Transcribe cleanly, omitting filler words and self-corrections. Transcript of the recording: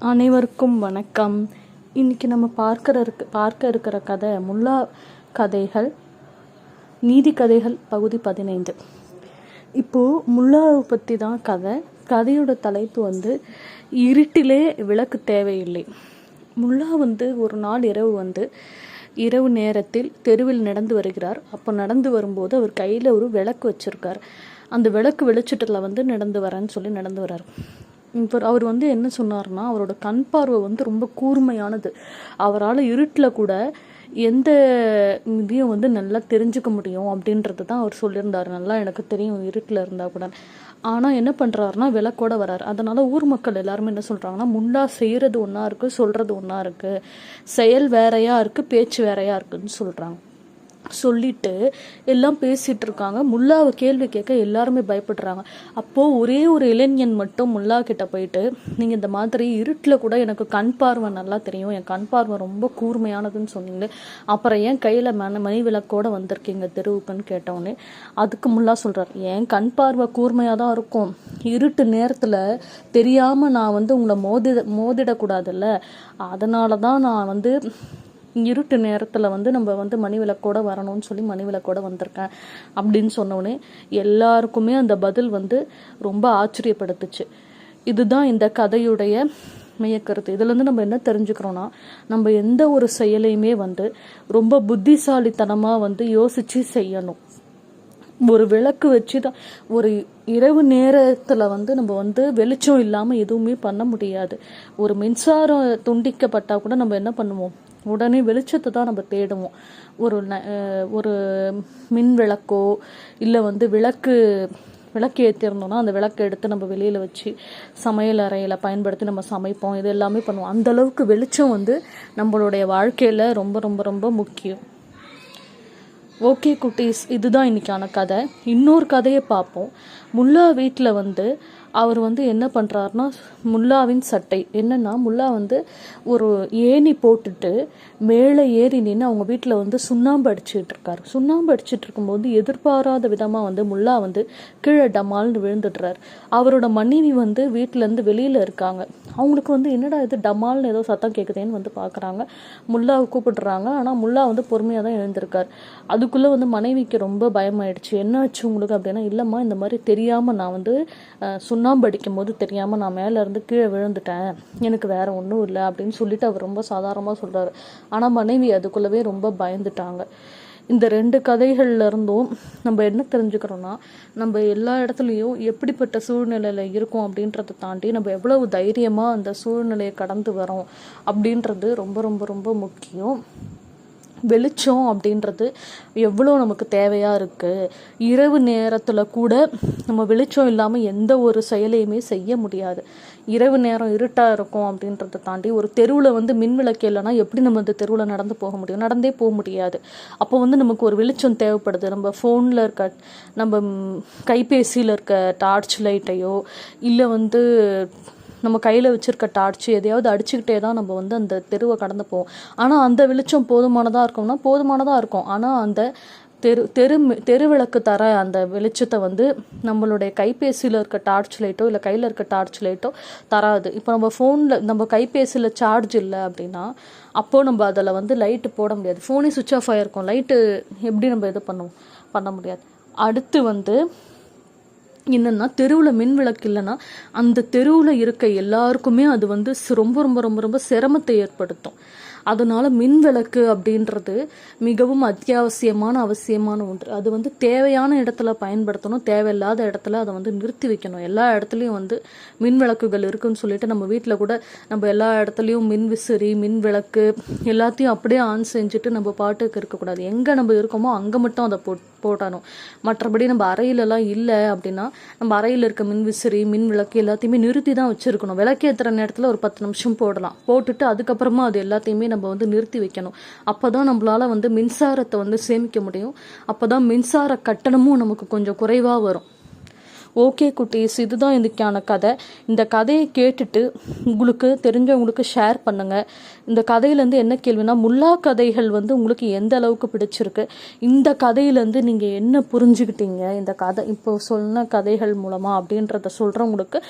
அனைவருக்கும் வணக்கம். இன்னைக்கு நம்ம பார்க்க இருக்கிற கதை முல்லா கதைகள், நீதி கதைகள் பகுதி 15. இப்போது முல்லாவை பற்றி தான் கதை. கதையோட தலைப்பு இருட்டிலே விளக்கு தேவையில்லை. முல்லா ஒரு நாள் இரவு நேரத்தில் தெருவில் நடந்து வருகிறார். அப்போ நடந்து வரும்போது அவர் கையில் ஒரு விளக்கு வச்சுருக்கார். அந்த விளக்கு வெளிச்சத்தில் நடந்து வரேன்னு சொல்லி நடந்து வர்றார். இப்போ அவர் என்ன சொன்னார்னா, அவரோட கண் பார்வை ரொம்ப கூர்மையானது. அவரால் இருட்டில் கூட எந்த இதையும் நல்லா தெரிஞ்சுக்க முடியும் அப்படின்றது தான் அவர் சொல்லியிருந்தார். நல்லா எனக்கு தெரியும் இருட்டில் இருந்தால் கூட. ஆனால் என்ன பண்ணுறாருனா விளக்கோட வராரு. அதனால் ஊர் மக்கள் எல்லாருமே என்ன சொல்கிறாங்கன்னா, முல்லா செய்கிறது ஒன்றா இருக்குது, சொல்கிறது ஒன்றா இருக்குது, செயல் வேறையாக இருக்குது, பேச்சு வேறையாக இருக்குதுன்னு சொல்கிறாங்க. சொல்லிட்டு எல்லாம் பேசிட்டு இருக்காங்க. முல்லாவை கேள்வி கேட்க எல்லாருமே பயப்படுறாங்க. அப்போது ஒரே ஒரு இளைஞன் மட்டும் முல்லா கிட்ட போயிட்டு, நீங்கள் இந்த மாதிரி இருட்டில் கூட எனக்கு கண் பார்வை நல்லா தெரியும், என் கண் பார்வை ரொம்ப கூர்மையானதுன்னு சொன்னீங்களே, அப்புறம் ஏன் கையில் மணி விளக்கோடு வந்திருக்கீங்க தெருவுக்குன்னு கேட்டவுடனே அதுக்கு முல்லா சொல்கிறார், என் கண் பார்வை கூர்மையாக தான் இருக்கும், இருட்டு நேரத்தில் தெரியாமல் நான் உங்களை மோதிடக்கூடாதுல்ல, அதனால தான் நான் இருட்டு நேரத்தில் நம்ம மணி விளக்கோட வரணும்னு சொல்லி மணி விளக்கோட வந்திருக்கேன் அப்படின்னு சொன்னோடனே எல்லாருக்குமே அந்த பதில் ரொம்ப ஆச்சரியப்படுத்துச்சு. இதுதான் இந்த கதையுடைய மையக்கருத்து. இதுலேருந்து நம்ம என்ன தெரிஞ்சுக்கிறோன்னா, நம்ம எந்த ஒரு செயலையுமே ரொம்ப புத்திசாலித்தனமாக யோசித்து செய்யணும். ஒரு விளக்கு வச்சு தான் ஒரு இரவு நேரத்தில் நம்ம வெளிச்சம் இல்லாமல் எதுவுமே பண்ண முடியாது. ஒரு மின்சாரம் துண்டிக்கப்பட்டால் கூட நம்ம என்ன பண்ணுவோம், உடனே வெளிச்சத்தை தான் நம்ம தேடுவோம். ஒரு மின் விளக்கோ இல்லை விளக்கு ஏற்றிருந்தோம்னா அந்த விளக்கை எடுத்து நம்ம வெளியில் வச்சு சமையல் அறையில் பயன்படுத்தி நம்ம சமைப்போம். இது எல்லாமே பண்ணுவோம். அந்தளவுக்கு வெளிச்சம் நம்மளுடைய வாழ்க்கையில் ரொம்ப ரொம்ப ரொம்ப முக்கியம். ஓகே குட்டீஸ், இதுதான் இன்னைக்கான கதை. இன்னொரு கதையை பார்ப்போம். முல்லா வீட்டில் அவர் என்ன பண்ணுறாருனா, முல்லாவின் சட்டை என்னென்னா, முல்லா ஒரு ஏணி போட்டுட்டு மேலே ஏறி நின்று அவங்க வீட்டில் சுண்ணாம்பு அடிச்சுட்டு இருக்காரு. சுண்ணாம்பு அடிச்சுட்டு இருக்கும்போது எதிர்பாராத விதமாக முல்லா கீழே டமால்னு விழுந்துடுறாரு. அவரோட மனைவி வீட்டிலேருந்து வெளியில் இருக்காங்க. அவங்களுக்கு என்னடா இது டமால்னு ஏதோ சத்தம் கேட்குதேன்னு பார்க்குறாங்க. முல்லாவை கூப்பிடுறாங்க. ஆனால் முல்லா பொறுமையாக தான் எழுந்திருக்கார். அதுக்குள்ளே மனைவிக்கு ரொம்ப பயமாயிடுச்சு. என்ன ஆச்சு உங்களுக்கு அப்படின்னா, இல்லைம்மா இந்த மாதிரி தெரியாமல் நான் சுண்ணாம்பு அடிக்கும் போது தெரியாமல் நான் மேலேருந்து கீழே விழுந்துட்டேன், எனக்கு வேறு ஒன்றும் இல்லை அப்படின்னு சொல்லிட்டு அவர் ரொம்ப சாதாரணமாக சொல்கிறாரு. ஆனால் மனைவி அதுக்குள்ளவே ரொம்ப பயந்துட்டாங்க. இந்த 2 கதைகள்ல இருந்தும் நம்ம என்ன தெரிஞ்சுக்கிறோன்னா, நம்ம எல்லா இடத்துலையும் எப்படிப்பட்ட சூழ்நிலையில் இருக்கோம் அப்படின்றத தாண்டி நம்ம எவ்வளவு தைரியமாக அந்த சூழ்நிலையை கடந்து வரோம் அப்படின்றது ரொம்ப ரொம்ப ரொம்ப முக்கியம். வெளிச்சம் அப்படின்றது எவ்வளோ நமக்கு தேவையாக இருக்குது. இரவு நேரத்தில் கூட நம்ம வெளிச்சம் இல்லாமல் எந்த ஒரு செயலையுமே செய்ய முடியாது. இரவு நேரம் இருட்டாக இருக்கும் அப்படின்றத தாண்டி ஒரு தெருவில் மின் விளக்கு இல்லைன்னா எப்படி நம்ம அந்த தெருவில் நடந்து போக முடியும்? நடந்தே போக முடியாது. அப்போ நமக்கு ஒரு வெளிச்சம் தேவைப்படுது. நம்ம ஃபோனில் இருக்க, நம்ம கைபேசியில் இருக்க டார்ச் லைட்டையோ இல்லை நம்ம கையில் வச்சுருக்க டார்ச்சு எதையாவது அடிச்சுக்கிட்டே தான் நம்ம அந்த தெருவை கடந்து போவோம். ஆனால் அந்த வெளிச்சம் போதுமானதாக இருக்கும். ஆனால் அந்த தெரு விளக்கு தர அந்த வெளிச்சத்தை நம்மளுடைய கைபேசியில் இருக்க டார்ச் லைட்டோ இல்லை கையில் இருக்க டார்ச் லைட்டோ தராது. இப்போ நம்ம ஃபோனில் நம்ம கைபேசியில் சார்ஜ் இல்லை அப்படின்னா அப்போது நம்ம அதில் லைட்டு போட முடியாது. ஃபோனே சுவிட்ச் ஆஃப் ஆகிருக்கும். லைட்டு எப்படி நம்ம இது பண்ண முடியாது. அடுத்து என்னென்னா, தெருவில் மின் விளக்கு இல்லைன்னா அந்த தெருவில் இருக்க எல்லாருக்குமே அது ரொம்ப ரொம்ப ரொம்ப ரொம்ப சிரமத்தை ஏற்படுத்தும். அதனால மின் விளக்கு அப்படின்றது மிகவும் அவசியமான ஒன்று. அது தேவையான இடத்துல பயன்படுத்தணும், தேவையில்லாத இடத்துல அதை நிறுத்தி வைக்கணும். எல்லா இடத்துலையும் மின் விளக்குகள் இருக்குன்னு சொல்லிட்டு நம்ம வீட்டில் கூட நம்ம எல்லா இடத்துலையும் மின் விசிறி, மின் விளக்கு எல்லாத்தையும் அப்படியே ஆன் செஞ்சுட்டு நம்ம பாட்டுக்கு இருக்கக்கூடாது. எங்கே நம்ம இருக்கோமோ அங்கே மட்டும் அதை போடணும். மற்றபடி நம்ம அறையிலலாம் இல்லை அப்படின்னா நம்ம அறையில் இருக்க மின் விசிறி, மின் விளக்கு எல்லாத்தையுமே நிறுத்தி தான் வச்சுருக்கணும். விளக்கேற்றுற நேரத்தில் ஒரு 10 நிமிஷம் போடலாம். போட்டுட்டு அதுக்கப்புறமா அது எல்லாத்தையுமே நம்ம நிறுத்தி வைக்கணும். அப்போ தான் நம்மளால் மின்சாரத்தை சேமிக்க முடியும். அப்போ தான் மின்சார கட்டணமும் நமக்கு கொஞ்சம் குறைவாக வரும். ஓகே குட்டீஸ், இதுதான் இதுக்கான கதை. இந்த கதையை கேட்டுட்டு உங்களுக்கு தெரிஞ்சவங்களுக்கு ஷேர் பண்ணுங்கள். இந்த கதையிலேருந்து என்ன கேள்வினா, முல்லா கதைகள் உங்களுக்கு எந்த அளவுக்கு பிடிச்சிருக்கு, இந்த கதையிலேருந்து நீங்கள் என்ன புரிஞ்சுக்கிட்டீங்க, இந்த கதை இப்போ சொன்ன கதைகள் மூலமாக அப்படின்றத சொல்கிறவங்களுக்கு